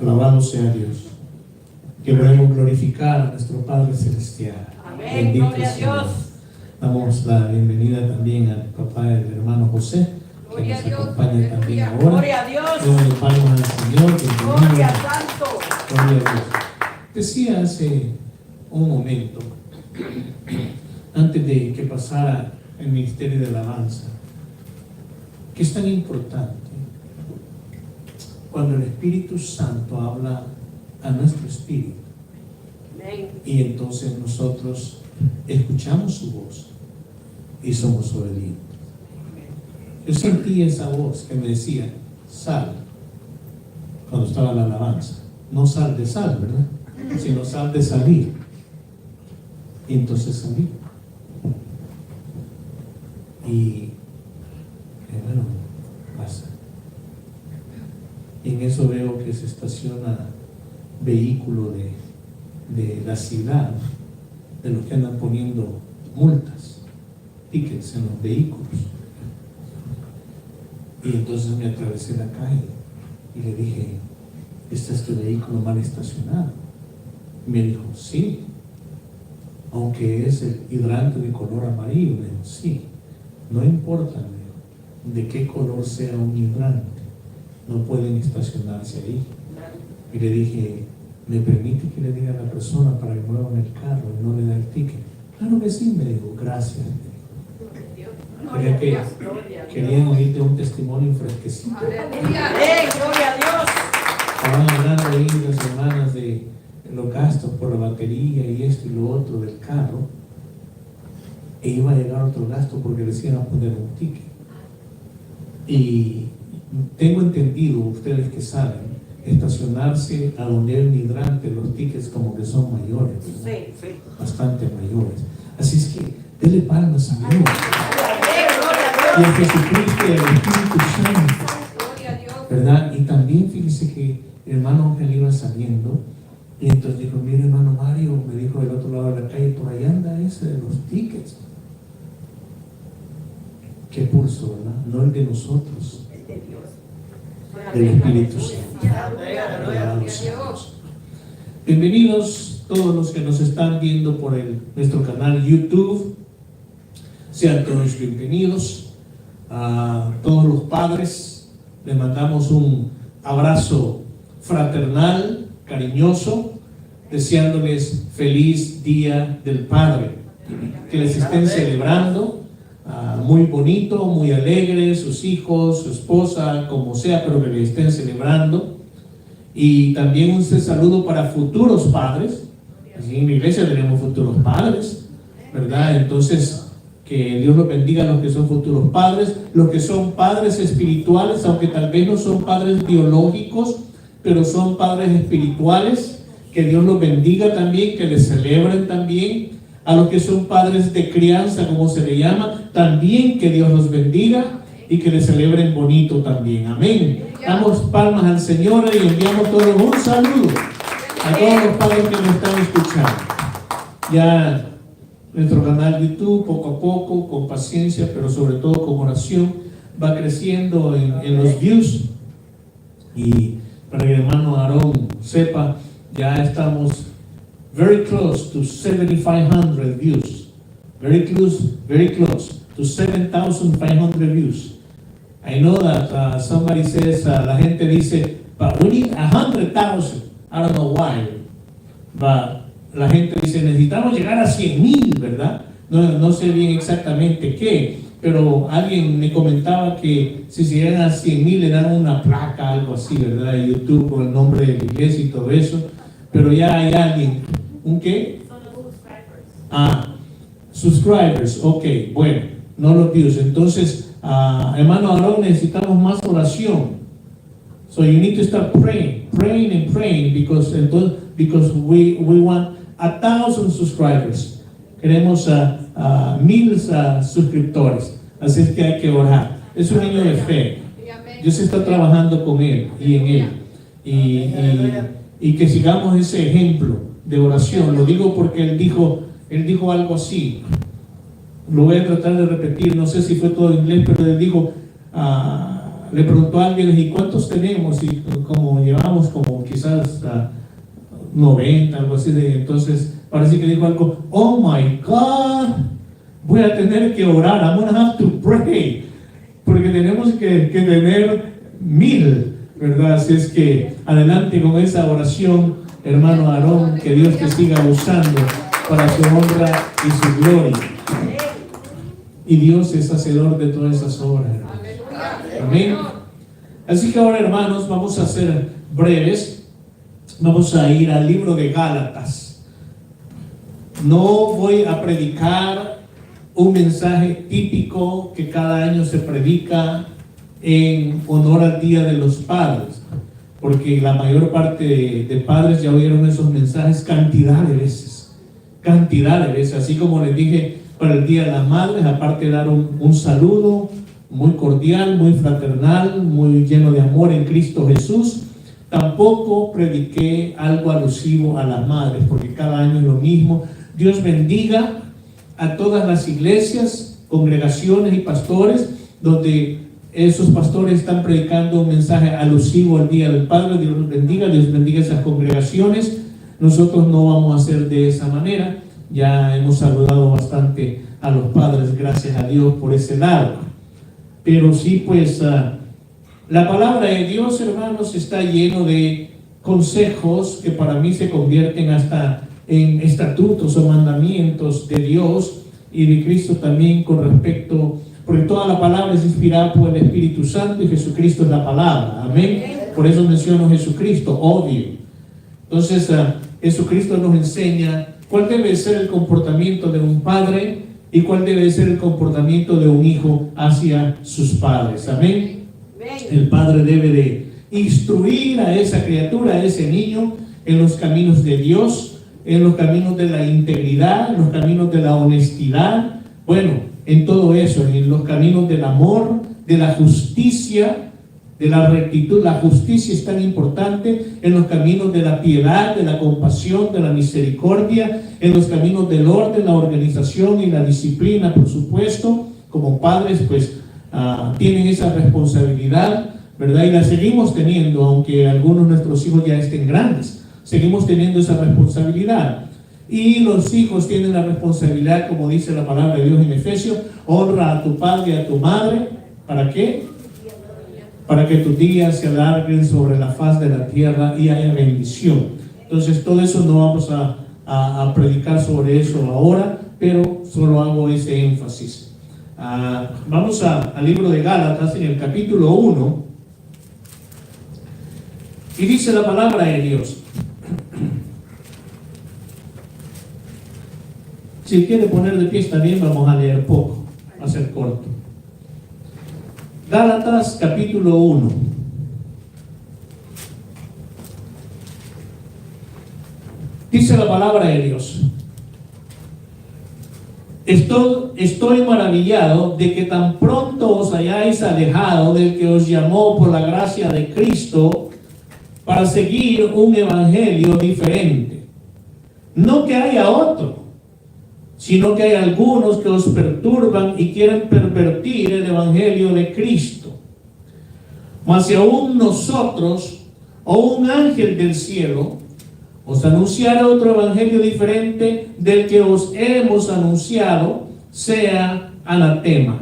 Alabado sea Dios. Que podemos glorificar a nuestro Padre Celestial. Amén. Bendito Gloria a Señor. Dios. Damos la bienvenida también al papá del hermano José, que Gloria nos a Dios. acompaña también Aleluya. ahora. Gloria a Dios. Damos palmas al Señor. Bienvenido. Gloria a Santo. Gloria a Dios. Decía hace un momento, antes de que pasara el ministerio de alabanza, que es tan importante cuando el Espíritu Santo habla a nuestro espíritu Amén. y entonces nosotros escuchamos su voz y somos obedientes. Yo sentí esa voz que me decía, sal, cuando estaba la alabanza. No sal de sal, ¿verdad? Sino sal de salir. Y entonces salí. Y bueno, pasa. Y en eso veo que se estaciona vehículo de la ciudad, de los que andan poniendo multas, tickets en los vehículos. Y entonces me atravesé la calle y le dije, ¿este es tu vehículo mal estacionado? Y me dijo, sí, aunque es el hidrante de color amarillo. Le dijo, sí, no importa, le dijo, de qué color sea un hidrante, no pueden estacionarse ahí. Y le dije, ¿me permite que le diga a la persona para que mueva el carro y no le da el ticket? Claro que sí, me dijo, gracias. Quería que querían oírte un testimonio fresquecito. Aleluya. Amén. Gloria a Dios. Estaban hablando ahí las hermanas de los gastos por la batería y esto y lo otro del carro. E iba a llegar otro gasto porque decían a poner un ticket. Y tengo entendido, ustedes que saben, estacionarse a donde hay un hidrante, los tickets como que son mayores, ¿verdad? Sí, sí. Bastante mayores. Así es que denle palmas a Dios. Amén. Y Gloria a Jesucristo y al Espíritu Santo, a Dios. Gloria a Dios. ¿verdad? Y también fíjese que el hermano Ángel iba saliendo y entonces dijo, mire hermano Mario, me dijo del otro lado de la calle, por ahí anda ese de los tickets. Qué pulso, ¿verdad? No el de nosotros, El de Dios. del Espíritu Santo. Gloria a Dios. Bienvenidos todos los que nos están viendo por nuestro canal YouTube. Sean todos bienvenidos. A todos los padres les mandamos un abrazo fraternal, cariñoso, deseándoles feliz Día del Padre. Que les estén celebrando muy bonito, muy alegre, sus hijos, su esposa, como sea, pero que les estén celebrando. Y también un saludo para futuros padres. Así en la iglesia tenemos futuros padres, ¿verdad? Entonces, que Dios los bendiga a los que son futuros padres, los que son padres espirituales, aunque tal vez no son padres biológicos, pero son padres espirituales, que Dios los bendiga también, que les celebren también. A los que son padres de crianza, como se le llama, también que Dios los bendiga y que les celebren bonito también. Amén. Damos palmas al Señor y enviamos todos un saludo a todos los padres que nos están escuchando. Ya nuestro canal YouTube, poco a poco, con paciencia, pero sobre todo con oración, va creciendo en los views. Y para que el hermano Aarón sepa, ya estamos very close to 7,500 views. Very close to 7,500 views. I know that somebody says, la gente dice, but we need 100,000. I don't know why. But la gente dice, necesitamos llegar a 100,000, ¿verdad? No sé bien exactamente qué, pero alguien me comentaba que si se llegan a 100,000 le dan una placa, algo así, ¿verdad? En YouTube con el nombre de la iglesia y todo eso. Pero ya hay alguien, ¿un qué? Subscribers, ok, bueno, no los views. Entonces, hermano Aarón, necesitamos más oración. So you need to start praying because we want 1,000 subscribers. Queremos 1,000 suscriptores. Así es que hay que orar. Es un niño de fe. Dios está trabajando con él y en él. Y que sigamos ese ejemplo de oración. Lo digo porque él dijo algo así. Lo voy a tratar de repetir. No sé si fue todo en inglés, pero él dijo, le preguntó a alguien, ¿y cuántos tenemos? Y como llevamos como quizás 90, algo así. Entonces parece que dijo algo, oh my God, voy a tener que orar, I'm going to have to pray, porque tenemos que tener 1000, ¿verdad? Así es que adelante con esa oración, hermano Aarón, que Dios te siga usando para su honra y su gloria. Y Dios es hacedor de todas esas obras, hermanos. Amén. Así que ahora, hermanos, vamos a ser breves. Vamos a ir al libro de Gálatas. No voy a predicar un mensaje típico que cada año se predica en honor al Día de los Padres, porque la mayor parte de padres ya oyeron esos mensajes cantidad de veces, así como les dije para el Día de las Madres, aparte de dar un saludo muy cordial, muy fraternal, muy lleno de amor en Cristo Jesús, tampoco prediqué algo alusivo a las madres, porque cada año es lo mismo. Dios bendiga a todas las iglesias, congregaciones y pastores donde esos pastores están predicando un mensaje alusivo al Día del Padre. Dios los bendiga, Dios bendiga esas congregaciones. Nosotros no vamos a hacer de esa manera. Ya hemos saludado bastante a los padres, gracias a Dios por ese lado. Pero sí, pues, la palabra de Dios, hermanos, está lleno de consejos que para mí se convierten hasta en estatutos o mandamientos de Dios y de Cristo también con respecto, porque toda la palabra es inspirada por el Espíritu Santo y Jesucristo es la palabra. Amén. Por eso menciono Jesucristo, obvio. Entonces, Jesucristo nos enseña cuál debe ser el comportamiento de un padre y cuál debe ser el comportamiento de un hijo hacia sus padres. Amén. El padre debe de instruir a esa criatura, a ese niño, en los caminos de Dios, en los caminos de la integridad, en los caminos de la honestidad, bueno, en todo eso, en los caminos del amor, de la justicia, de la rectitud. La justicia es tan importante, en los caminos de la piedad, de la compasión, de la misericordia, en los caminos del orden, la organización y la disciplina, por supuesto. Como padres, pues, tienen esa responsabilidad, ¿verdad? Y la seguimos teniendo, aunque algunos de nuestros hijos ya estén grandes. Seguimos teniendo esa responsabilidad. Y los hijos tienen la responsabilidad, como dice la palabra de Dios en Efesios, honra a tu padre y a tu madre. ¿Para qué? Para que tus días se alarguen sobre la faz de la tierra y haya bendición. Entonces, todo eso no vamos a predicar sobre eso ahora, pero solo hago ese énfasis. Vamos al libro de Gálatas, en el capítulo 1, y dice la palabra de Dios. Si quiere poner de pie está bien, vamos a leer poco, va a ser corto. Gálatas capítulo 1. Dice la palabra de Dios: Estoy maravillado de que tan pronto os hayáis alejado del que os llamó por la gracia de Cristo para seguir un evangelio diferente. No que haya otro, sino que hay algunos que os perturban y quieren pervertir el evangelio de Cristo. Mas si aún nosotros o un ángel del cielo os anunciara otro evangelio diferente del que os hemos anunciado, sea anatema.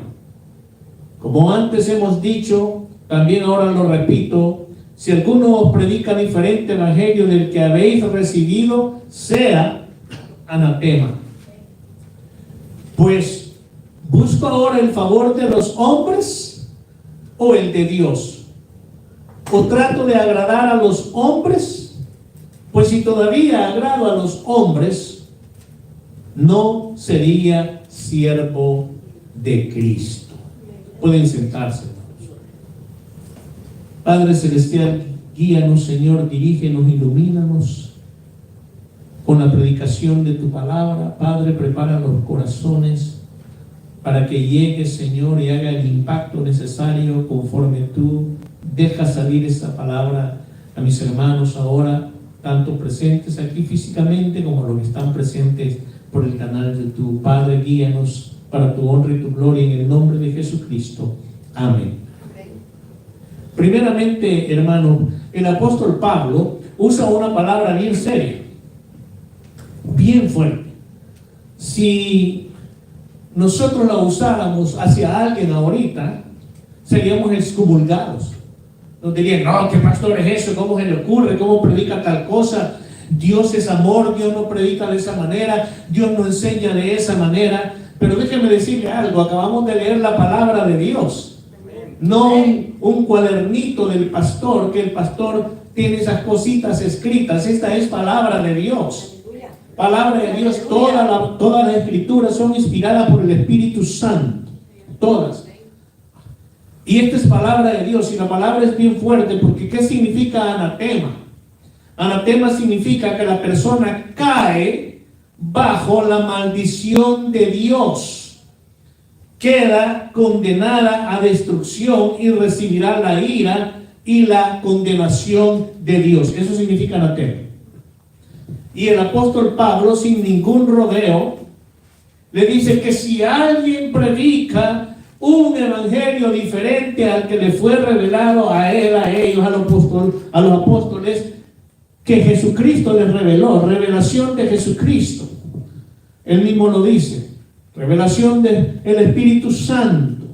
Como antes hemos dicho, también ahora lo repito: si alguno os predica diferente evangelio del que habéis recibido, sea anatema. Pues, ¿busco ahora el favor de los hombres o el de Dios? ¿O trato de agradar a los hombres? Pues si todavía agrado a los hombres, no sería siervo de Cristo. Pueden sentarse, hermanos. Padre Celestial, guíanos, Señor, dirígenos, ilumínanos con la predicación de tu palabra. Padre, prepara los corazones para que llegue, Señor, y haga el impacto necesario conforme tú dejas salir esa palabra a mis hermanos ahora, tanto presentes aquí físicamente como los que están presentes por el canal de tu Padre. Guíanos para tu honra y tu gloria en el nombre de Jesucristo. Amén. Primeramente, hermano, el apóstol Pablo usa una palabra bien seria, bien fuerte. Si nosotros la usáramos hacia alguien ahorita, seríamos excomulgados. Nos dirían, no, ¿qué pastor es eso? ¿Cómo se le ocurre? ¿Cómo predica tal cosa? Dios es amor, Dios no predica de esa manera, Dios no enseña de esa manera. Pero déjeme decirle algo, acabamos de leer la palabra de Dios, no un cuadernito del pastor, que el pastor tiene esas cositas escritas. Esta es palabra de Dios. Palabra de Dios, todas las escrituras son inspiradas por el Espíritu Santo, todas. Y esta es palabra de Dios, y la palabra es bien fuerte, porque ¿qué significa anatema? Anatema significa que la persona cae bajo la maldición de Dios, queda condenada a destrucción y recibirá la ira y la condenación de Dios. Eso significa anatema. Y el apóstol Pablo, sin ningún rodeo, le dice que si alguien predica un evangelio diferente al que le fue revelado a él, a ellos, a los apóstoles, que Jesucristo les reveló, revelación de Jesucristo. Él mismo lo dice, revelación del Espíritu Santo.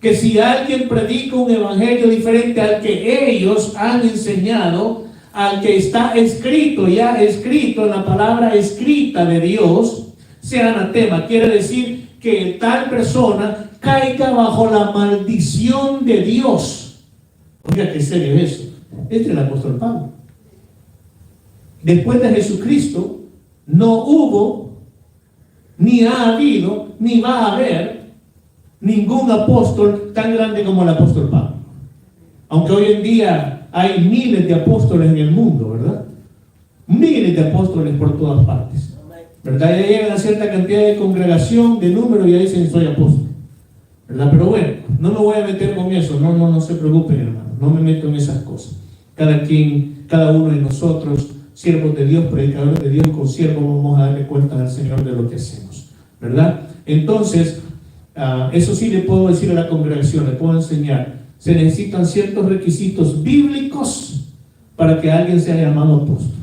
Que si alguien predica un evangelio diferente al que ellos han enseñado, al que está escrito, ya escrito en la palabra escrita de Dios, sea anatema. Quiere decir que tal persona caiga bajo la maldición de Dios. Oiga, qué serio es eso. Este es el apóstol Pablo. Después de Jesucristo no hubo, ni ha habido, ni va a haber ningún apóstol tan grande como el apóstol Pablo. Aunque hoy en día hay miles de apóstoles en el mundo, ¿verdad? Miles de apóstoles por todas partes, ¿verdad? Ya llegan a cierta cantidad de congregación, de número, y ahí dicen soy apóstol, ¿verdad? Pero bueno, no me voy a meter con eso, no se preocupen, hermano, no me meto en esas cosas. Cada uno de nosotros, siervos de Dios, predicadores de Dios, con siervos, vamos a darle cuenta al Señor de lo que hacemos, ¿verdad? Entonces, eso sí le puedo decir a la congregación, le puedo enseñar. Se necesitan ciertos requisitos bíblicos para que alguien sea llamado apóstol.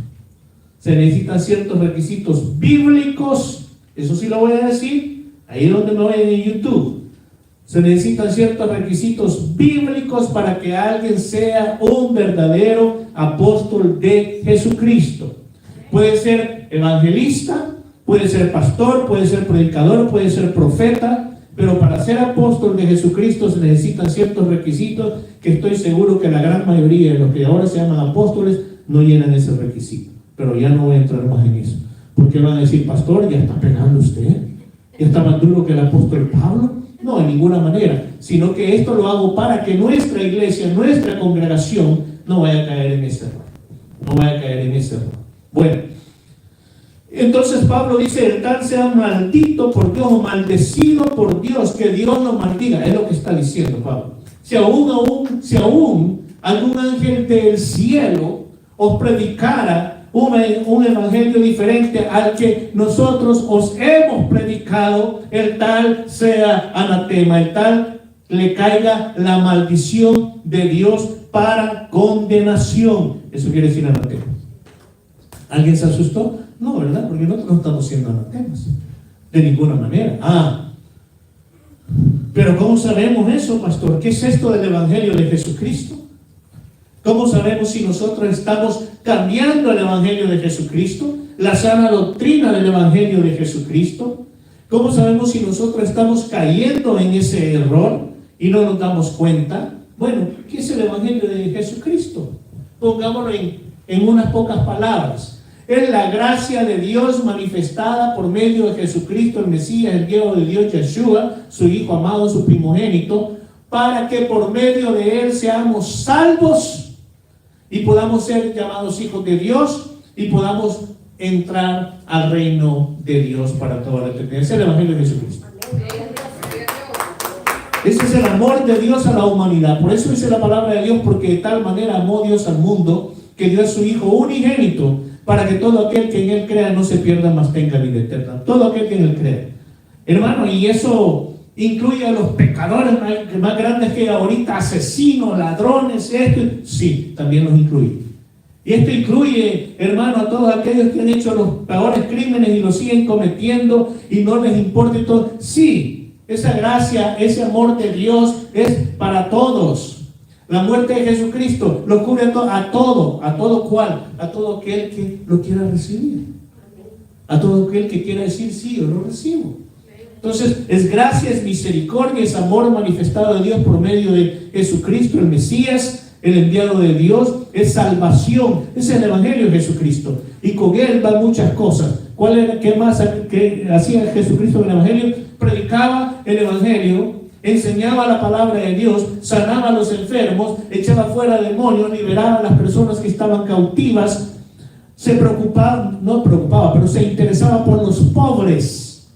Se necesitan ciertos requisitos bíblicos, eso sí lo voy a decir, ahí donde me vayan en YouTube. Se necesitan ciertos requisitos bíblicos para que alguien sea un verdadero apóstol de Jesucristo. Puede ser evangelista, puede ser pastor, puede ser predicador, puede ser profeta, pero para ser apóstol de Jesucristo se necesitan ciertos requisitos que estoy seguro que la gran mayoría de los que ahora se llaman apóstoles no llenan ese requisito. Pero ya no voy a entrar más en eso, porque van a decir, pastor, ¿ya está pegando usted? ¿Ya está más duro que el apóstol Pablo? No, de ninguna manera, sino que esto lo hago para que nuestra iglesia, nuestra congregación no vaya a caer en ese error. No vaya a caer en ese error. Bueno, entonces Pablo dice, el tal sea maldito por Dios o maldecido por Dios, que Dios lo maldiga. Es lo que está diciendo Pablo. Si aún algún ángel del cielo os predicara un evangelio diferente al que nosotros os hemos predicado, el tal sea anatema, el tal le caiga la maldición de Dios para condenación. Eso quiere decir anatema. ¿Alguien se asustó? No, ¿verdad? Porque nosotros no estamos siendo anatemas de ninguna manera. Pero ¿cómo sabemos eso, pastor? ¿Qué es esto del evangelio de Jesucristo? ¿Cómo sabemos si nosotros estamos cambiando el evangelio de Jesucristo? La sana doctrina del evangelio de Jesucristo. ¿Cómo sabemos si nosotros estamos cayendo en ese error y no nos damos cuenta? Bueno, ¿qué es el evangelio de Jesucristo? Pongámoslo en unas pocas palabras. Es la gracia de Dios manifestada por medio de Jesucristo, el Mesías, el Hijo de Dios, Yeshua, su Hijo amado, su primogénito, para que por medio de Él seamos salvos y podamos ser llamados hijos de Dios y podamos entrar al reino de Dios para toda la eternidad. Ese es el evangelio de Jesucristo. Ese es el amor de Dios a la humanidad. Por eso dice la palabra de Dios, porque de tal manera amó Dios al mundo que dio a su Hijo unigénito, para que todo aquel que en Él crea no se pierda, mas tenga vida eterna. Todo aquel que en Él crea. Hermano, y eso incluye a los pecadores más grandes que hay ahorita, asesinos, ladrones, esto, sí, también los incluye. Y esto incluye, hermano, a todos aquellos que han hecho los peores crímenes y los siguen cometiendo y no les importa y todo. Sí, esa gracia, ese amor de Dios es para todos. La muerte de Jesucristo lo cubre a todo cual, a todo aquel que lo quiera recibir, a todo aquel que quiera decir sí, yo lo recibo. Entonces, es gracia, es misericordia, es amor manifestado de Dios por medio de Jesucristo, el Mesías, el enviado de Dios, es salvación, es el Evangelio de Jesucristo. Y con él van muchas cosas. ¿Qué más hacía Jesucristo en el Evangelio? Predicaba el Evangelio, enseñaba la palabra de Dios, sanaba a los enfermos, echaba fuera demonios, liberaba a las personas que estaban cautivas, se interesaba por los pobres,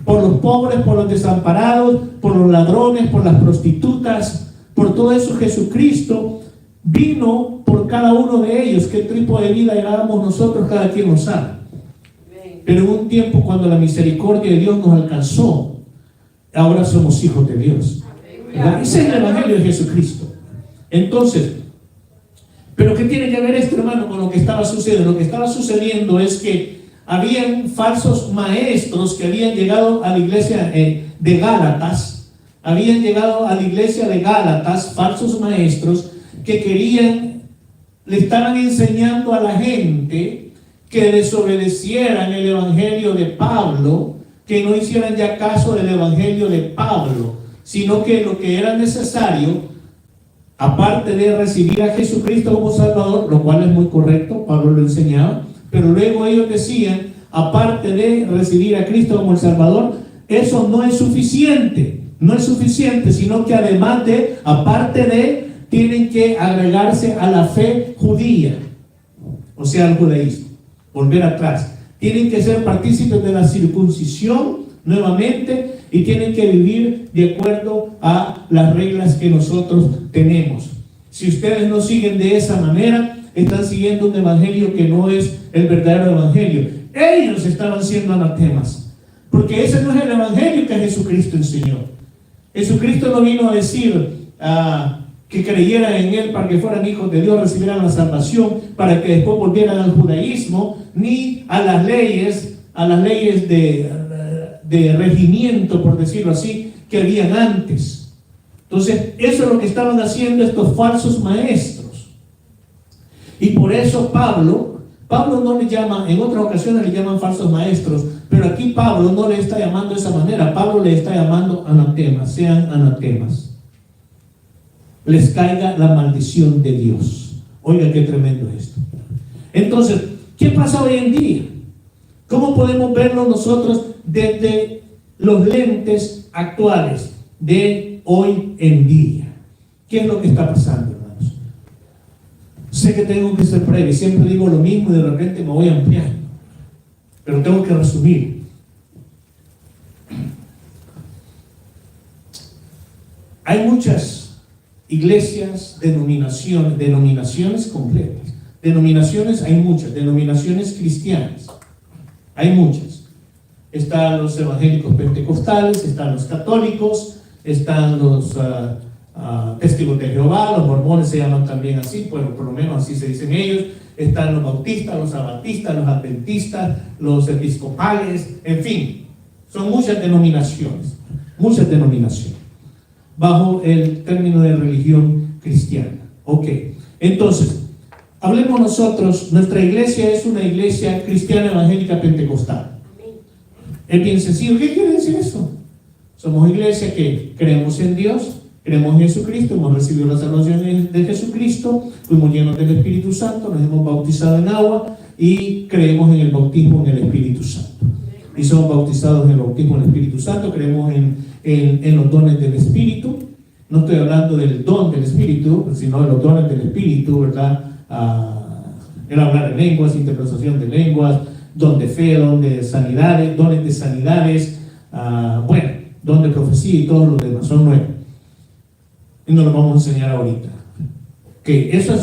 por los desamparados, por los ladrones, por las prostitutas. Por todo eso Jesucristo vino por cada uno de ellos. ¿Qué tipo de vida llevábamos nosotros? Cada quien lo sabe. Pero en un tiempo cuando la misericordia de Dios nos alcanzó, ahora somos hijos de Dios. Ese es el Evangelio de Jesucristo. Entonces, ¿pero qué tiene que ver esto, hermano, con lo que estaba sucediendo? Lo que estaba sucediendo es que habían falsos maestros que habían llegado a la iglesia de Gálatas. Habían llegado a la iglesia de Gálatas, falsos maestros que le estaban enseñando a la gente que desobedecieran el evangelio de Pablo, que no hicieran ya caso del evangelio de Pablo, sino que lo que era necesario, aparte de recibir a Jesucristo como Salvador, lo cual es muy correcto, Pablo lo enseñaba, pero luego ellos decían, aparte de recibir a Cristo como el Salvador, eso no es suficiente. No es suficiente, sino que aparte de, tienen que agregarse a la fe judía, o sea, al judaísmo, volver atrás. Tienen que ser partícipes de la circuncisión nuevamente y tienen que vivir de acuerdo a las reglas que nosotros tenemos. Si ustedes no siguen de esa manera, están siguiendo un evangelio que no es el verdadero evangelio. Ellos estaban siendo anatemas, porque ese no es el evangelio que Jesucristo enseñó. Jesucristo no vino a decir que creyeran en Él para que fueran hijos de Dios, recibieran la salvación, para que después volvieran al judaísmo, ni a las leyes de regimiento, por decirlo así, que habían antes. Entonces, eso es lo que estaban haciendo estos falsos maestros. Y por eso Pablo no le llama, en otras ocasiones le llaman falsos maestros, pero aquí Pablo no le está llamando de esa manera. Pablo le está llamando anatemas, sean anatemas. Les caiga la maldición de Dios. Oiga, qué tremendo es esto. Entonces, ¿qué pasa hoy en día? ¿Cómo podemos verlo nosotros desde los lentes actuales de hoy en día? ¿Qué es lo que está pasando, hermanos? Sé que tengo que ser breve y siempre digo lo mismo y de repente me voy ampliando, pero tengo que resumir. Hay muchas iglesias, denominaciones completas. Denominaciones hay muchas, denominaciones cristianas. Hay muchas. Están los evangélicos pentecostales, están los católicos, están los testigos de Jehová, los mormones se llaman también así, bueno, por lo menos así se dicen ellos. Están los bautistas, los sabatistas, los adventistas, los episcopales, en fin, son muchas denominaciones, bajo el término de religión cristiana. Ok, entonces, hablemos nosotros, nuestra iglesia es una iglesia cristiana evangélica pentecostal. Es bien sencillo. ¿Qué quiere decir eso? Somos iglesia que creemos en Dios, creemos en Jesucristo, hemos recibido la salvación de Jesucristo, fuimos llenos del Espíritu Santo, nos hemos bautizado en agua y creemos en el bautismo en el Espíritu Santo. Y somos bautizados en el bautismo en el Espíritu Santo, creemos en los dones del Espíritu. No estoy hablando del don del Espíritu, sino de los dones del Espíritu, ¿verdad? El hablar en lenguas, interpretación de lenguas, don de fe, don de sanidades, dones de sanidades, don de profecía y todos los demás, son 9. Y nos lo vamos a enseñar ahorita. Que eso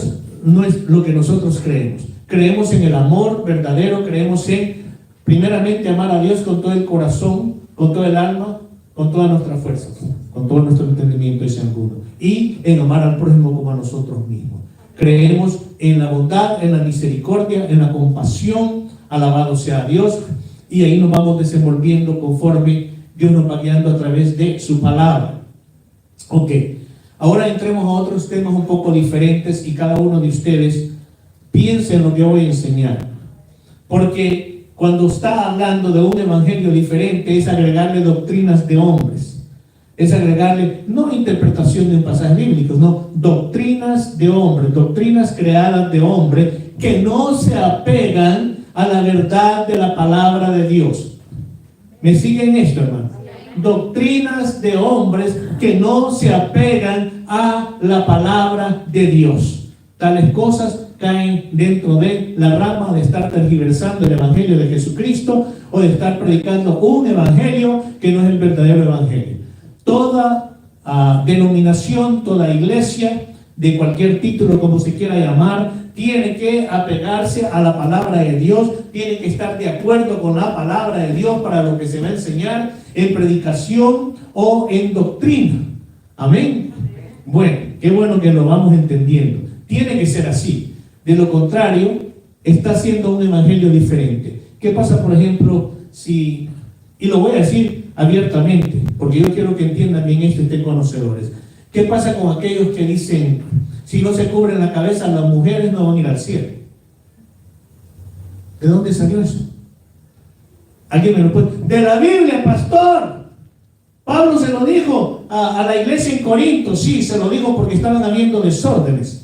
no es lo que nosotros creemos. Creemos en el amor verdadero, creemos en, primeramente, amar a Dios con todo el corazón, con todo el alma, con todas nuestras fuerzas, con todo nuestro entendimiento y uno, y en amar al prójimo como a nosotros mismos. Creemos en la bondad, en la misericordia, en la compasión, alabado sea Dios, y ahí nos vamos desenvolviendo conforme Dios nos va guiando a través de su palabra. Ok, ahora entremos a otros temas un poco diferentes y cada uno de ustedes piense en lo que voy a enseñar, porque cuando está hablando de un evangelio diferente es agregarle doctrinas de hombres, es agregarle no interpretación de un pasaje bíblico, no, doctrinas de hombres, doctrinas creadas de hombres que no se apegan a la verdad de la palabra de Dios. ¿Me siguen esto, hermano? Doctrinas de hombres que no se apegan a la palabra de Dios. Tales cosas caen dentro de la rama de estar tergiversando el evangelio de Jesucristo o de estar predicando un evangelio que no es el verdadero evangelio. Toda denominación, toda iglesia, de cualquier título como se quiera llamar, tiene que apegarse a la palabra de Dios, tiene que estar de acuerdo con la palabra de Dios para lo que se va a enseñar en predicación o en doctrina. Amén. Bueno, qué bueno que lo vamos entendiendo. Tiene que ser así. De lo contrario, está haciendo un evangelio diferente. ¿Qué pasa, por ejemplo, si, y lo voy a decir abiertamente, porque yo quiero que entiendan bien esto y estén conocedores? ¿Qué pasa con aquellos que dicen, si no se cubren la cabeza, las mujeres no van a ir al cielo? ¿De dónde salió eso? ¿Alguien me lo puede? De la Biblia, pastor. Pablo se lo dijo a la iglesia en Corinto. Sí, se lo dijo porque estaban habiendo desórdenes.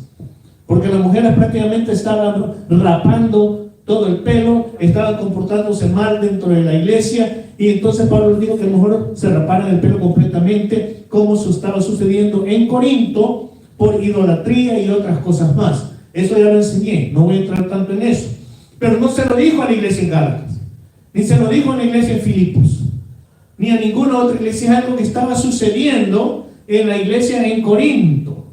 Porque las mujeres prácticamente estaban rapando todo el pelo, estaban comportándose mal dentro de la iglesia, y entonces Pablo les dijo que a lo mejor se raparan el pelo completamente, como eso estaba sucediendo en Corinto por idolatría y otras cosas más. Eso ya lo enseñé, no voy a entrar tanto en eso. Pero no se lo dijo a la iglesia en Gálatas, ni se lo dijo a la iglesia en Filipos, ni a ninguna otra iglesia. Es algo que estaba sucediendo en la iglesia en Corinto.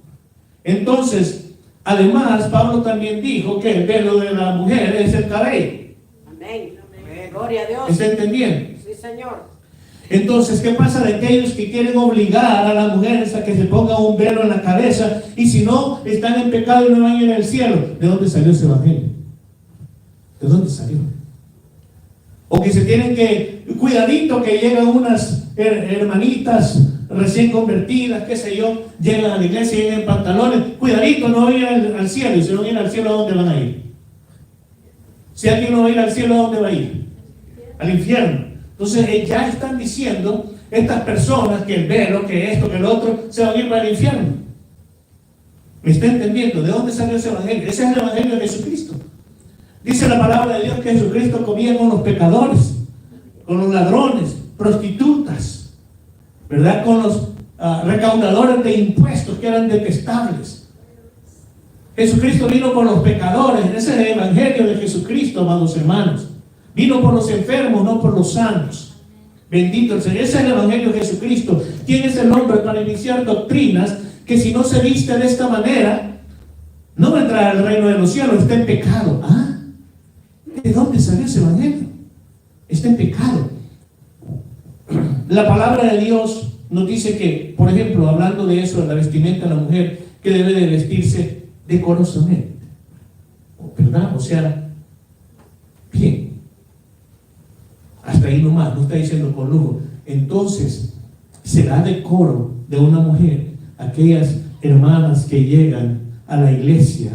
Entonces, además, Pablo también dijo que el velo de la mujer es el cabello. Amén. Amén. Gloria a Dios. ¿Está entendiendo? Sí, Señor. Entonces, ¿qué pasa de aquellos que quieren obligar a las mujeres a que se pongan un velo en la cabeza y si no, están en pecado y no van a ir al cielo? ¿De dónde salió ese evangelio? ¿De dónde salió? O que se tienen que, cuidadito que llegan unas hermanitas recién convertidas, qué sé yo, llegan a la iglesia y llegan en pantalones, cuidadito, no van a ir al cielo. Y si no van a ir al cielo, ¿a dónde van a ir? Si alguien no va a ir al cielo, ¿a dónde va a ir? Al infierno. Entonces ya están diciendo estas personas que el velo, que esto, que el otro, se van a ir para el infierno. ¿Me está entendiendo? ¿De dónde salió ese evangelio? Ese es el evangelio de Jesucristo. Dice la palabra de Dios que Jesucristo comía con los pecadores, con los ladrones, prostitutas, ¿verdad? Con los recaudadores de impuestos que eran detestables. Jesucristo vino por los pecadores. Ese es el evangelio de Jesucristo, amados hermanos. Vino por los enfermos, no por los sanos. Bendito el Señor. Ese es el evangelio de Jesucristo. ¿Quién es el hombre para iniciar doctrinas que si no se viste de esta manera no va a entrar al reino de los cielos? Está en pecado. ¿Ah? ¿De dónde salió ese evangelio? Está en pecado. La palabra de Dios nos dice que, por ejemplo, hablando de eso, de la vestimenta de la mujer, que debe de vestirse decorosamente, ¿verdad? O sea, bien. Hasta ahí nomás, no está diciendo con lujo. Entonces, será decoro de una mujer aquellas hermanas que llegan a la iglesia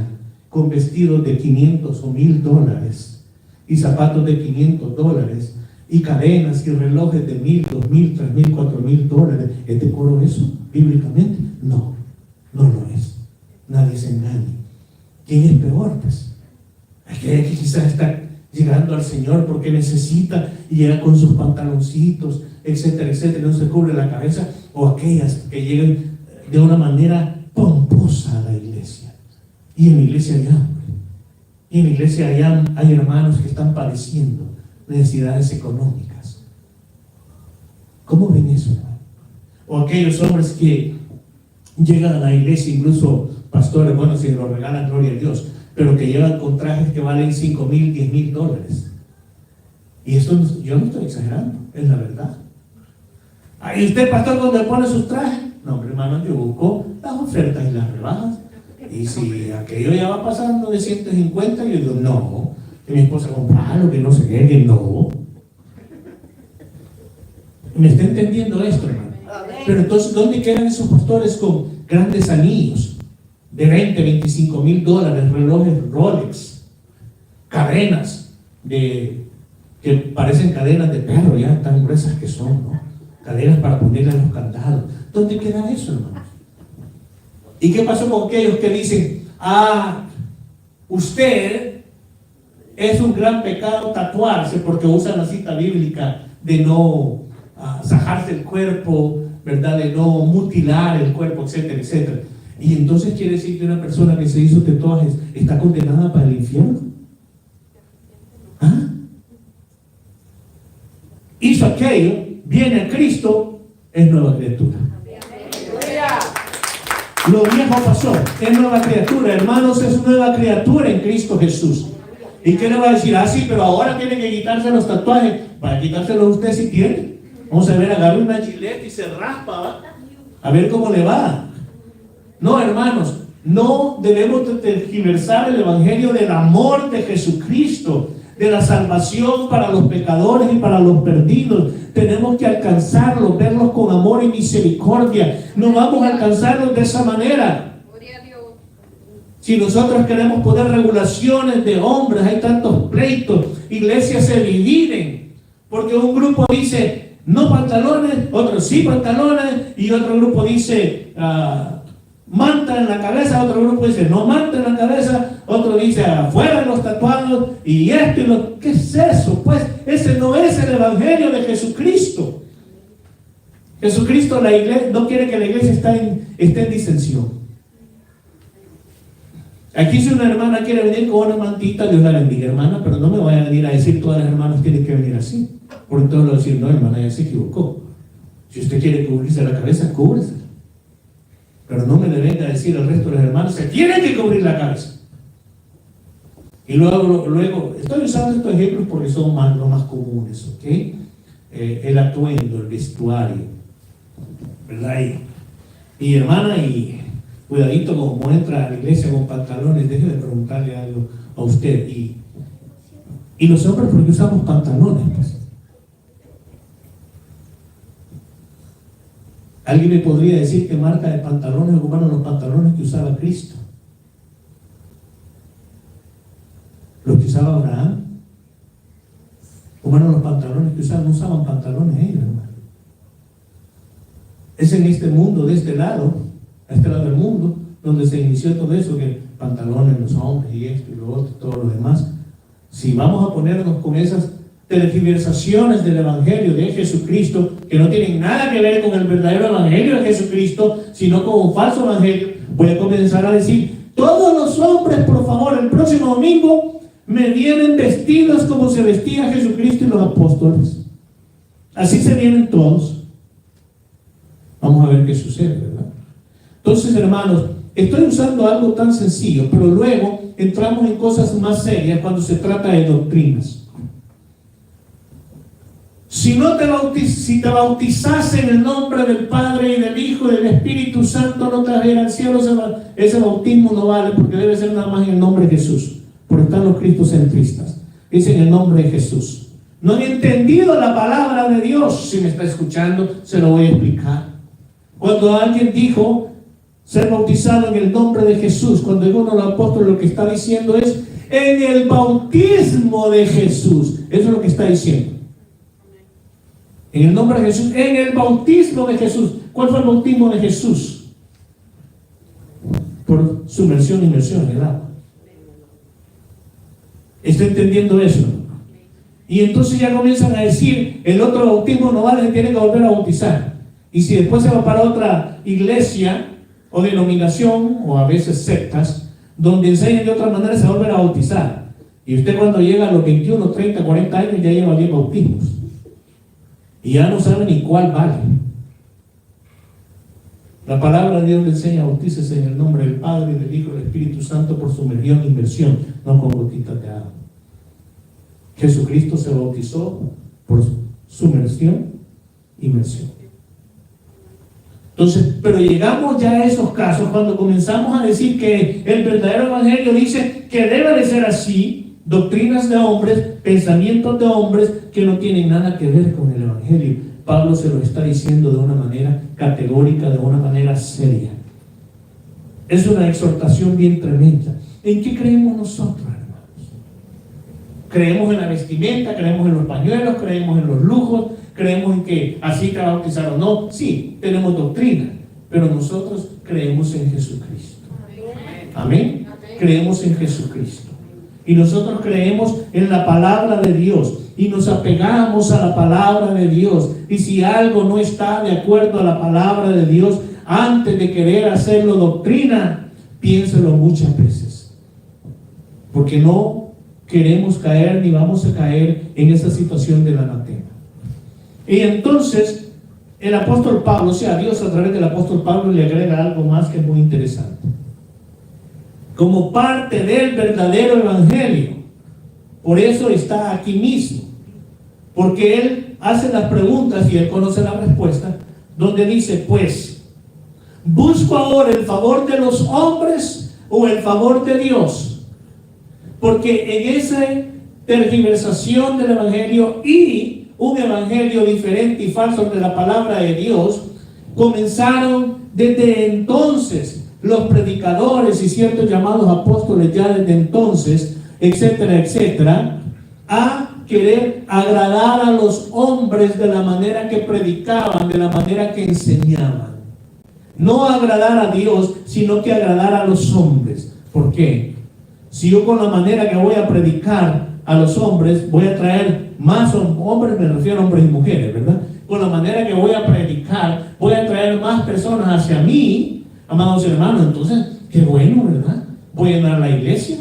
con vestidos de 500 o 1000 dólares y zapatos de 500 dólares y cadenas y relojes de 1000, 2000, 3000, 4000 dólares. ¿Es decoro eso bíblicamente? No, no lo es. Nadie se engañe. ¿Quién es peor? Pues aquella que quizás está llegando al Señor porque necesita y llega con sus pantaloncitos, etcétera, etcétera, no se cubre la cabeza, o aquellas que llegan de una manera pomposa a la iglesia. Y en la iglesia hay hambre. Y en la iglesia hay hermanos que están padeciendo necesidades económicas. ¿Cómo ven eso, hermano? O aquellos hombres que llegan a la iglesia, incluso pastores, bueno, si lo regalan, gloria a Dios, pero que llevan con trajes que valen 5,000, 10,000 dólares. Y esto yo no estoy exagerando, es la verdad. ¿Y usted, pastor, dónde pone sus trajes? No, hombre, hermano, yo busco las ofertas y las rebajas. Y si aquello ya va pasando de 150, yo digo, no. Y mi esposa, compralo, que no sé qué, que no. ¿Me está entendiendo esto, hermano? Pero entonces, ¿dónde quedan esos pastores con grandes anillos de 20, 25 mil dólares, relojes Rolex, cadenas que parecen cadenas de perro, ya tan gruesas que son, ¿no? Cadenas para ponerle a los candados? ¿Dónde queda eso, hermano? ¿Y qué pasó con aquellos que dicen, usted es un gran pecado tatuarse porque usan la cita bíblica de no sajarse el cuerpo, ¿verdad? De no mutilar el cuerpo, etcétera, etcétera? Y entonces quiere decir que una persona que se hizo tatuajes está condenada para el infierno. Hizo aquello, viene a Cristo, es nueva criatura. Lo viejo pasó, es nueva criatura, hermanos, es nueva criatura en Cristo Jesús. ¿Y qué le va a decir? Sí, pero ahora tiene que quitarse los tatuajes. Para quitárselo usted si tiene. Vamos a ver, agarre una chileta y se raspa, ¿va? A ver cómo le va. No, hermanos, no debemos tergiversar el evangelio del amor de Jesucristo, de la salvación para los pecadores y para los perdidos. Tenemos que alcanzarlos, verlos con amor y misericordia. No vamos a alcanzarlos de esa manera. Si nosotros queremos poner regulaciones de hombres, hay tantos pleitos, iglesias se dividen, porque un grupo dice no pantalones, otro sí pantalones, y otro grupo dice manta en la cabeza, otro grupo dice no manta en la cabeza, otro dice afuera los tatuados, y esto y lo... ¿Qué es eso? Pues ese no es el evangelio de Jesucristo. Jesucristo, la iglesia, no quiere que la iglesia esté en disensión. Aquí si una hermana quiere venir con una mantita, Dios la bendiga, hermana, pero no me vaya a venir a decir todas las hermanas tienen que venir así. Por entonces le voy a decir, no, hermana, ya se equivocó. Si usted quiere cubrirse la cabeza, cúbrese. Pero no me le venga a decir al resto de los hermanos, se tiene que cubrir la cabeza. Y luego estoy usando estos ejemplos porque son los más comunes, ¿ok? El atuendo, el vestuario, ¿verdad? Y hermana, y cuidadito como entra a la iglesia con pantalones, déjeme preguntarle algo a usted. Y los hombres, ¿por qué usamos pantalones? Pues? ¿Alguien me podría decir qué marca de pantalones ocuparon los pantalones que usaba Cristo? Los que usaba Abraham. Ocuparon los pantalones que usaban, no usaban pantalones ellos, hermano. Es en este mundo, de este lado, a este lado del mundo, donde se inició todo eso, que pantalones los hombres y esto y lo otro, todo lo demás. Si vamos a ponernos con esas tergiversaciones del evangelio de Jesucristo, que no tienen nada que ver con el verdadero evangelio de Jesucristo, sino con un falso evangelio, voy a comenzar a decir, todos los hombres, por favor, el próximo domingo me vienen vestidos como se vestía Jesucristo y los apóstoles. Así se vienen todos. Vamos a ver qué sucede, ¿verdad? Entonces, hermanos, estoy usando algo tan sencillo, pero luego entramos en cosas más serias cuando se trata de doctrinas. Si te bautizas en el nombre del Padre y del Hijo y del Espíritu Santo, no te vas a ir al cielo. Ese bautismo no vale, porque debe ser nada más en el nombre de Jesús. Porque están los cristocentristas. Dicen el nombre de Jesús. No han entendido la palabra de Dios. Si me está escuchando, se lo voy a explicar. Cuando alguien dijo ser bautizado en el nombre de Jesús, cuando digo uno de los apóstoles, lo que está diciendo es en el bautismo de Jesús. Eso es lo que está diciendo. En el nombre de Jesús, en el bautismo de Jesús. ¿Cuál fue el bautismo de Jesús? Por sumersión e inmersión en el agua. ¿Está entendiendo eso? Y entonces ya comienzan a decir, el otro bautismo no vale, tiene que volver a bautizar. Y si después se va para otra iglesia o denominación, o a veces sectas, donde enseñan de otra manera, se va a volver a bautizar. Y usted cuando llega a los 21, 30, 40 años ya lleva 10 bautismos. Y ya no sabe ni cuál vale. La palabra de Dios le enseña, bautícese en el nombre del Padre, del Hijo y del Espíritu Santo por sumersión e inmersión, no con gotitas de agua. Jesucristo se bautizó por sumersión e inmersión. Entonces, pero llegamos ya a esos casos cuando comenzamos a decir que el verdadero evangelio dice que debe de ser así, doctrinas de hombres, pensamientos de hombres que no tienen nada que ver con el evangelio. Pablo se lo está diciendo de una manera categórica, de una manera seria. Es una exhortación bien tremenda. ¿En qué creemos nosotros, hermanos? ¿Creemos en la vestimenta? ¿Creemos en los pañuelos? ¿Creemos en los lujos? ¿Creemos en que así te va a bautizar o no? Sí, tenemos doctrina, pero nosotros creemos en Jesucristo. Amén. Creemos en Jesucristo. Y nosotros creemos en la palabra de Dios y nos apegamos a la palabra de Dios. Y si algo no está de acuerdo a la palabra de Dios, antes de querer hacerlo doctrina, piénselo muchas veces. Porque no queremos caer ni vamos a caer en esa situación del anatema. Y entonces el apóstol Pablo, o sea, Dios a través del apóstol Pablo le agrega algo más que es muy interesante. Como parte del verdadero evangelio. Por eso está aquí mismo. Porque él hace las preguntas y él conoce la respuesta, donde dice, pues, ¿busco ahora el favor de los hombres o el favor de Dios? Porque en esa tergiversación del evangelio y un evangelio diferente y falso de la palabra de Dios, comenzaron desde entonces los predicadores y ciertos llamados apóstoles ya desde entonces, etcétera, etcétera, a querer agradar a los hombres de la manera que predicaban, de la manera que enseñaban. No agradar a Dios, sino que agradar a los hombres. ¿Por qué? Si yo con la manera que voy a predicar a los hombres, voy a traer más hombres, me refiero a hombres y mujeres, ¿verdad? Con la manera que voy a predicar, voy a traer más personas hacia mí, amados hermanos. Entonces, qué bueno, ¿verdad? Voy a llenar a la iglesia,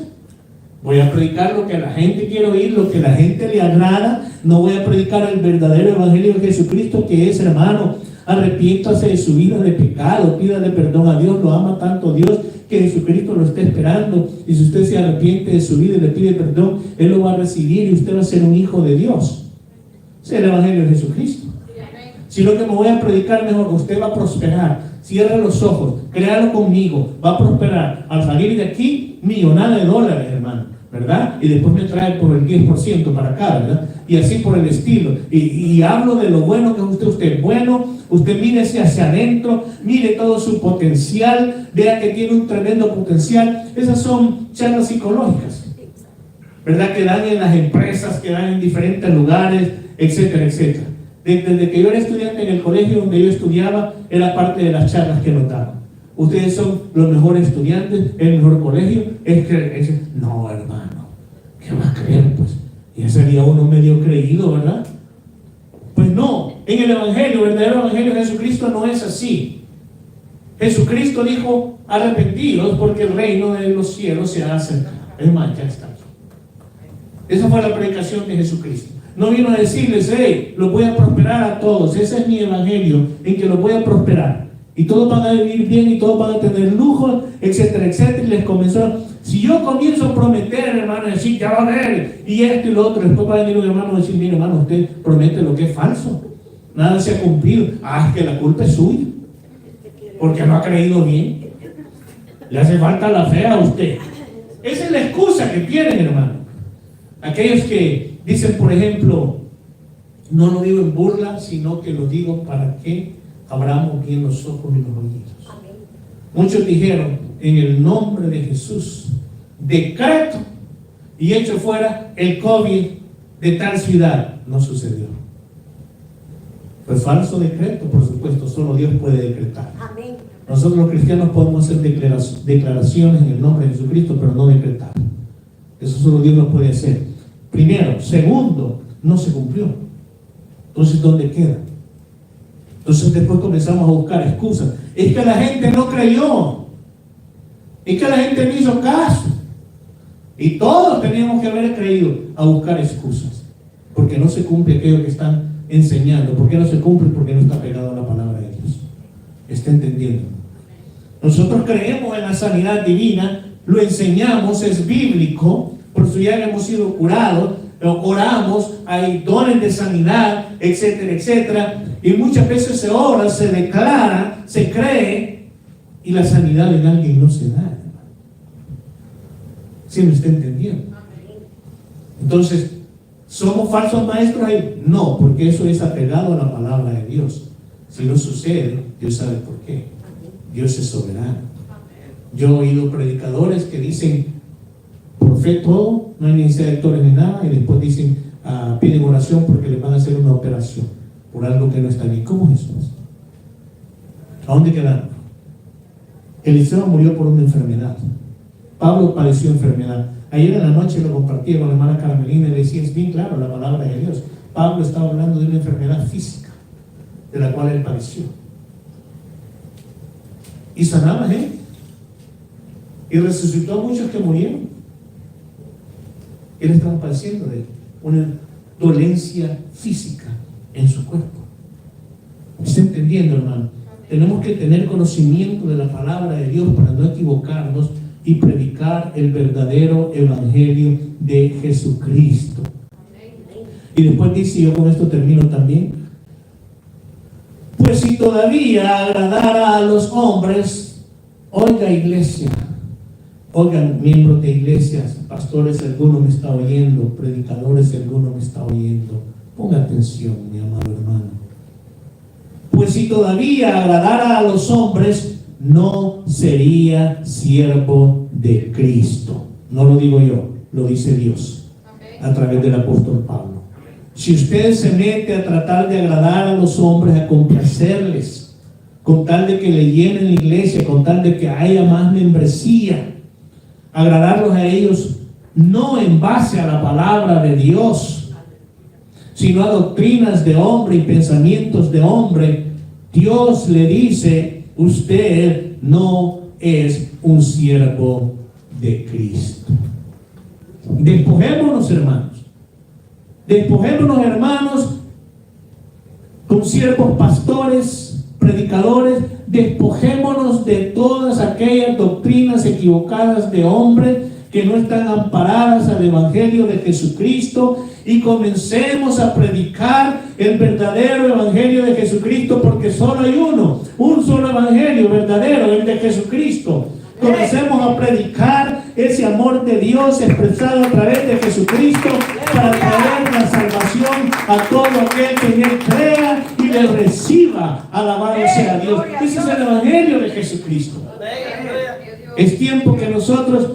voy a predicar lo que la gente quiere oír, lo que la gente le agrada. No voy a predicar el verdadero evangelio de Jesucristo, que es, hermano, arrepiéntase de su vida de pecado, pídale perdón a Dios, lo ama tanto Dios que Jesucristo lo está esperando, y si usted se arrepiente de su vida y le pide perdón, Él lo va a recibir y usted va a ser un hijo de Dios. Ese es el evangelio de Jesucristo. Si lo que me voy a predicar mejor, usted va a prosperar. Cierra los ojos, créalo conmigo, va a prosperar. Al salir de aquí, millonada de dólares, hermano, ¿verdad? Y después me trae por el 10% para acá, ¿verdad? Y así por el estilo. Y hablo de lo bueno que es usted bueno. Usted mírese hacia adentro, mire todo su potencial, vea que tiene un tremendo potencial. Esas son charlas psicológicas, ¿verdad? Que dan en las empresas, que dan en diferentes lugares, etcétera, etcétera. Desde que yo era estudiante en el colegio donde yo estudiaba, era parte de las charlas que nos daban. Ustedes son los mejores estudiantes, el mejor colegio. No, hermano, ¿qué va a creer? Pues ya sería uno medio creído, ¿verdad? Pues no, en el evangelio, el verdadero evangelio de Jesucristo no es así. Jesucristo dijo, arrepentidos porque el reino de los cielos se ha acercado. Es más, ya está. Esa fue la predicación de Jesucristo. No vino a decirles, hey, los voy a prosperar a todos. Ese es mi evangelio, en que los voy a prosperar. Y todos van a vivir bien y todos van a tener lujo, etcétera, etcétera. Y les comenzó, si yo comienzo a prometer, hermano, decir, ya va a ver, y esto y lo otro, después va a venir un hermano y decir, mire, hermano, usted promete lo que es falso. Nada se ha cumplido. Ah, es que la culpa es suya, porque no ha creído bien. Le hace falta la fe a usted. Esa es la excusa que tienen, hermano. Aquellos que dicen, por ejemplo, no lo digo en burla, sino que lo digo para que abramos bien los ojos y los oídos. Muchos dijeron, en el nombre de Jesús, decreto y echo fuera el COVID de tal ciudad. No sucedió. Fue falso decreto, por supuesto, solo Dios puede decretar. Amén. Nosotros los cristianos podemos hacer declaraciones en el nombre de Jesucristo, pero no decretar. Eso solo Dios lo puede hacer. Primero. Segundo, no se cumplió. Entonces, ¿dónde queda? Entonces después comenzamos a buscar excusas. Es que la gente no creyó. Es que la gente no hizo caso. Y todos teníamos que haber creído, a buscar excusas. Porque no se cumple aquello que están enseñando. ¿Por qué no se cumple? Porque no está pegado a la palabra de Dios. ¿Está entendiendo? Nosotros creemos en la sanidad divina, lo enseñamos, es bíblico, por su llaga hemos sido curados, oramos, hay dones de sanidad, etcétera, etcétera. Y muchas veces se ora, se declara, se cree, y la sanidad en alguien no se da, hermano. ¿Sí me está entendiendo? Entonces, ¿somos falsos maestros ahí? No, porque eso es apegado a la palabra de Dios. Si no sucede, Dios sabe por qué. Dios es soberano. Yo he oído predicadores que dicen, por fe todo, no hay necesidad de doctores ni nada, y después dicen, piden oración porque les van a hacer una operación por algo que no está bien. ¿Cómo es eso? ¿A dónde quedaron? Eliseo murió por una enfermedad. Pablo padeció enfermedad. Ayer en la noche lo compartí con la hermana Carmelina y le decía, es bien claro la palabra de Dios. Pablo estaba hablando de una enfermedad física de la cual él padeció. Y sanaba gente. Y resucitó a muchos que murieron. Él estaba padeciendo de una dolencia física en su cuerpo. ¿Me está entendiendo, hermano? Tenemos que tener conocimiento de la palabra de Dios para no equivocarnos y predicar el verdadero evangelio de Jesucristo. Y después dice, yo con esto termino también, pues si todavía agradara a los hombres, oiga iglesia, oigan miembros de iglesias, pastores, si alguno me está oyendo, predicadores, si alguno me está oyendo, ponga atención, mi amado hermano. Pues si todavía agradara a los hombres, no sería siervo de Cristo. No lo digo yo, lo dice Dios a través del apóstol Pablo. Si usted se mete a tratar de agradar a los hombres, a complacerles, con tal de que le llenen la iglesia, con tal de que haya más membresía, agradarlos a ellos, no en base a la palabra de Dios, sino a doctrinas de hombre y pensamientos de hombre, Dios le dice, usted no es un siervo de Cristo. Despojémonos, hermanos. Despojémonos, hermanos, con siervos pastores, predicadores. Despojémonos de todas aquellas doctrinas equivocadas de hombres que no están amparadas al evangelio de Jesucristo, y comencemos a predicar el verdadero evangelio de Jesucristo, porque solo hay uno, un solo evangelio verdadero, el de Jesucristo. Comencemos a predicar ese amor de Dios expresado a través de Jesucristo para traer la salvación a todo aquel que en él crea y le reciba. Alabado sea Dios. Ese es el evangelio de Jesucristo. Es tiempo que nosotros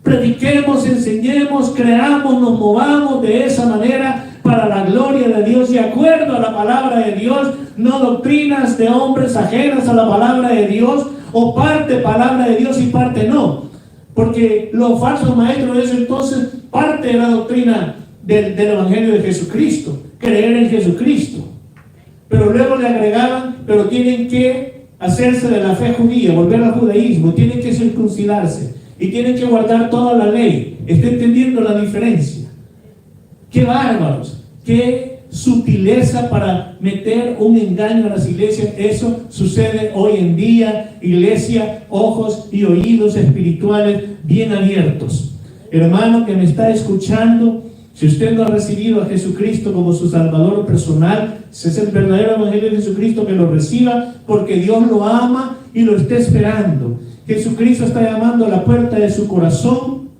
prediquemos, enseñemos, creamos, nos movamos de esa manera para la gloria de Dios, de acuerdo a la palabra de Dios, no doctrinas de hombres ajenas a la palabra de Dios, o parte palabra de Dios y parte no, porque los falsos maestros es entonces parte de la doctrina del evangelio de Jesucristo, creer en Jesucristo, pero luego le agregaban, pero tienen que hacerse de la fe judía, volver al judaísmo, tienen que circuncidarse y tienen que guardar toda la ley. ¿Está entendiendo la diferencia? ¡Qué bárbaros! ¡Qué sutileza para meter un engaño a las iglesias! Eso sucede hoy en día. Iglesia, ojos y oídos espirituales bien abiertos. Hermano que me está escuchando, si usted no ha recibido a Jesucristo como su Salvador personal, ese es el verdadero evangelio de Jesucristo, que lo reciba, porque Dios lo ama y lo está esperando. Jesucristo está llamando a la puerta de su corazón,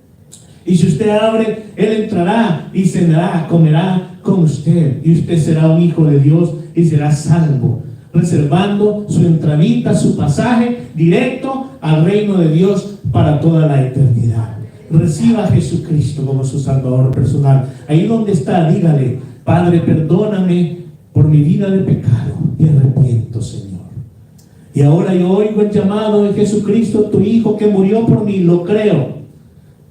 y si usted abre, Él entrará y cenará, comerá con usted, y usted será un hijo de Dios y será salvo, reservando su entradita, su pasaje directo al reino de Dios para toda la eternidad. Reciba a Jesucristo como su Salvador personal. Ahí donde está, dígale: Padre, perdóname por mi vida de pecado, me arrepiento, Señor. Y ahora yo oigo el llamado de Jesucristo, tu Hijo, que murió por mí, lo creo.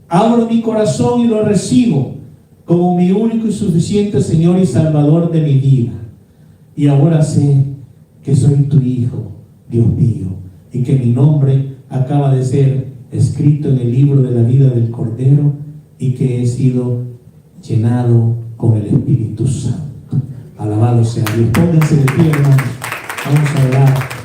Abro mi corazón y lo recibo como mi único y suficiente Señor y Salvador de mi vida. Y ahora sé que soy tu Hijo, Dios mío, y que mi nombre acaba de ser escrito en el libro de la vida del Cordero, y que he sido llenado con el Espíritu Santo. Alabado sea Dios. Pónganse de pie, hermanos. Vamos a orar.